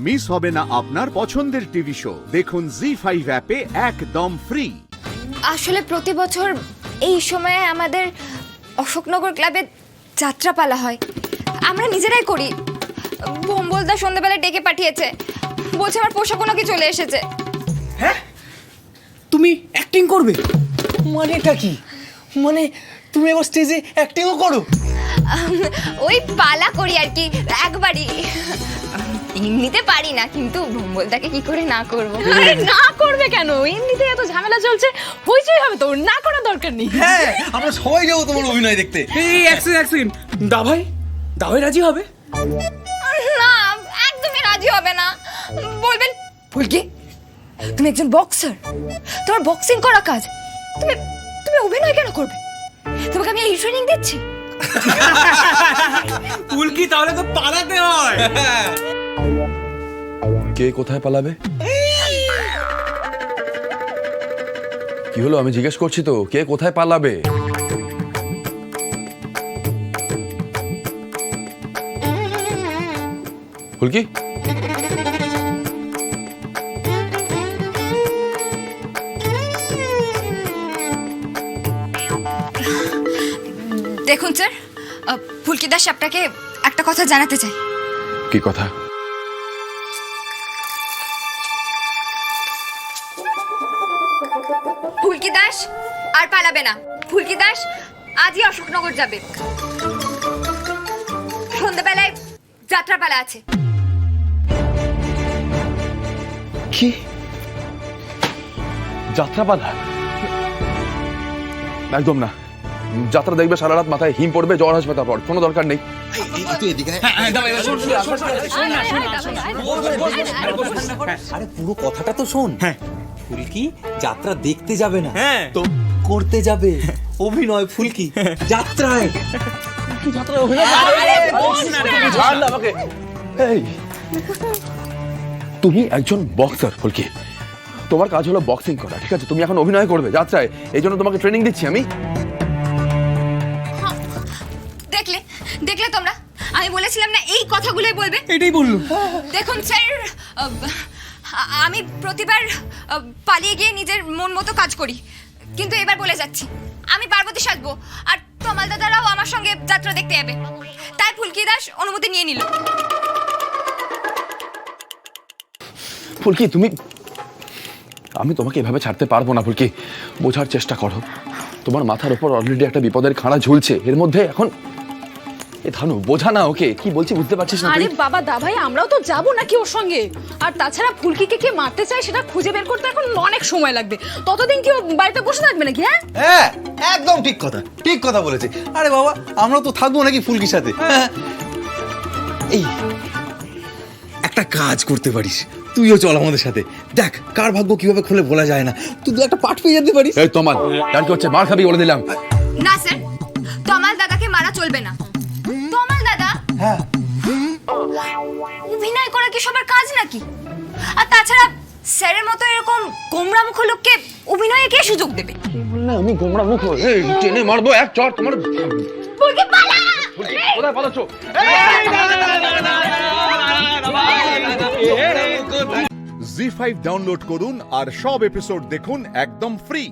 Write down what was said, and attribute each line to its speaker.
Speaker 1: Miss হবে না আপনার পছন্দের টিভি শো। দেখুন জি5 অ্যাপে একদম ফ্রি।
Speaker 2: আসলে প্রতি বছর এই সময়ে আমাদের অশোকনগর ক্লাবে যাত্রাপালা হয়। আমরা নিজেরাই করি। ভোম্বলদা সন্ধ্যাবেলা ডেকে পাঠিয়েছে, বলছে আমার পোশাকও নাকি চলে এসেছে।
Speaker 3: হ্যাঁ, তুমি অ্যাক্টিং করবে? মানেটা কি? মানে তুমি এবার স্টেজে অ্যাক্টিংও করো?
Speaker 2: ওই পালা করি আর কি, একবারই। এমনিতে পারি না, কিন্তু ভোম্বলদাকে কি করে না করব?
Speaker 4: আরে না করবে কেন? এমনিতে এত ঝামেলা চলছে, হইচই হবে তো, না করার দরকার নেই।
Speaker 3: হ্যাঁ, আমরা সবাই যাবো তোমার অভিনয় দেখতে। এই এক সেকেন্ড, দাভাই রাজি হবে?
Speaker 2: না, একদমই রাজি হবে না। বলবেন ফুলকি, তুমি একজন বক্সার, তোমার বক্সিং করা কাজ, তুমি তুমি অভিনয় কেন করবে? তোমাকে আমি এই ট্রেনিং দিচ্ছি।
Speaker 3: ফুলকি, তাহলে তো পালাতে হয়।
Speaker 5: কে কোথায় পালাবে? কি হলো? আমি জিজ্ঞেস করছি তো, কে কোথায় পালাবে? ফুলকি,
Speaker 2: দেখুন স্যার, ফুলকি দাস আপনাকে একটা কথা জানাতে চাই।
Speaker 5: কি কথা?
Speaker 2: ফুলকি দাস আর পালাবে না। ফুলকি দাস আজই অশোকনগর যাবে। সন্ধ্যাবেলায় যাত্রাপালা আছে।
Speaker 5: কি যাত্রাপালা? একদম না। যাত্রা দেখবে, সারা রাত মাথায় হিম পড়বে, জ্বর আসবে, তারপর কোনো দরকার নেই।
Speaker 6: আরে পুরো কথাটা তো শোন। ফুলকি যাত্রা দেখতে যাবে না,
Speaker 3: তো
Speaker 6: করতে যাবে অভিনয়। ফুলকি যাত্রায়
Speaker 5: ছাড় না আমাকে। এই, তুমি একজন বক্সার ফুলকি, তোমার কাজ হলো বক্সিং করা, ঠিক আছে? তুমি এখন অভিনয় করবে যাত্রায়, এই জন্য তোমাকে ট্রেনিং দিচ্ছি আমি।
Speaker 2: দেখলে দেখলে তোমরা, আমি বলেছিলাম না এই কথাগুলোই বলবে।
Speaker 3: এটাই বললো।
Speaker 2: দেখুন স্যার, আমি প্রতিবার পালিয়ে গিয়ে নিজের মন মতো কাজ করি, কিন্তু এবার বলে যাচ্ছি আমি পার্বতী সাজবো, আর তমাল দাদারাও আমার সঙ্গে যাত্রা দেখতে যাবে। তাই ফুলকি দাস অনুমতি নিয়ে নিল।
Speaker 5: ফুলকি, আমি তোমাকে এভাবে ছাড়তে পারবো না ফুলকি, বোঝার চেষ্টা করো। তোমার মাথার উপর অলরেডি একটা বিপদের খাড়া ঝুলছে, এর মধ্যে এখন ধানু বোঝা না ওকে, কি বলছি বুঝতে পারছিস না?
Speaker 4: আরে বাবা দাভাই, আমরাও তো যাব নাকি ওর সঙ্গে? আর তাছাড়া ফুলকিকে কে মারতে চায় সেটা খুঁজে বের করতে এখন অনেক সময় লাগবে। ততদিন কি ও বাড়িতে বসে থাকবে নাকি? হ্যাঁ
Speaker 6: হ্যাঁ, একদম ঠিক কথা বলেছে। আরে বাবা, আমরা তো থাকবো নাকি ফুলকির সাথে? এই একটা কাজ করতে পারিস, তুইও চল আমাদের সাথে। দেখ কার ভাগ্য কিভাবে খুলে বলা যায় না, তুই একটা পাঠ পেয়ে যেতে পারিস।
Speaker 5: এই তোমার ডান কি হচ্ছে? মার খাবি বলে দিলাম।
Speaker 2: না স্যার, তমাল দাদাকে মারা চলবে না। তমাল দাদা
Speaker 6: হ্যাঁ,
Speaker 2: অভিনয় করা কি সবার কাজ নাকি? আর তাছাড়া স্যারের মতো এরকম গোমরা মুখ লোককে অভিনয়ে কে সুযোগ দেবে?
Speaker 5: বললে আমি গোমড়া মুখ, এই টেনে মারবো এক চড় তোমার।
Speaker 2: ফুলকি পালা!
Speaker 5: কোথায় পালাচ্ছ?
Speaker 1: জি5 ডাউনলোড করুন আর সব এপিসোড দেখুন একদম ফ্রি।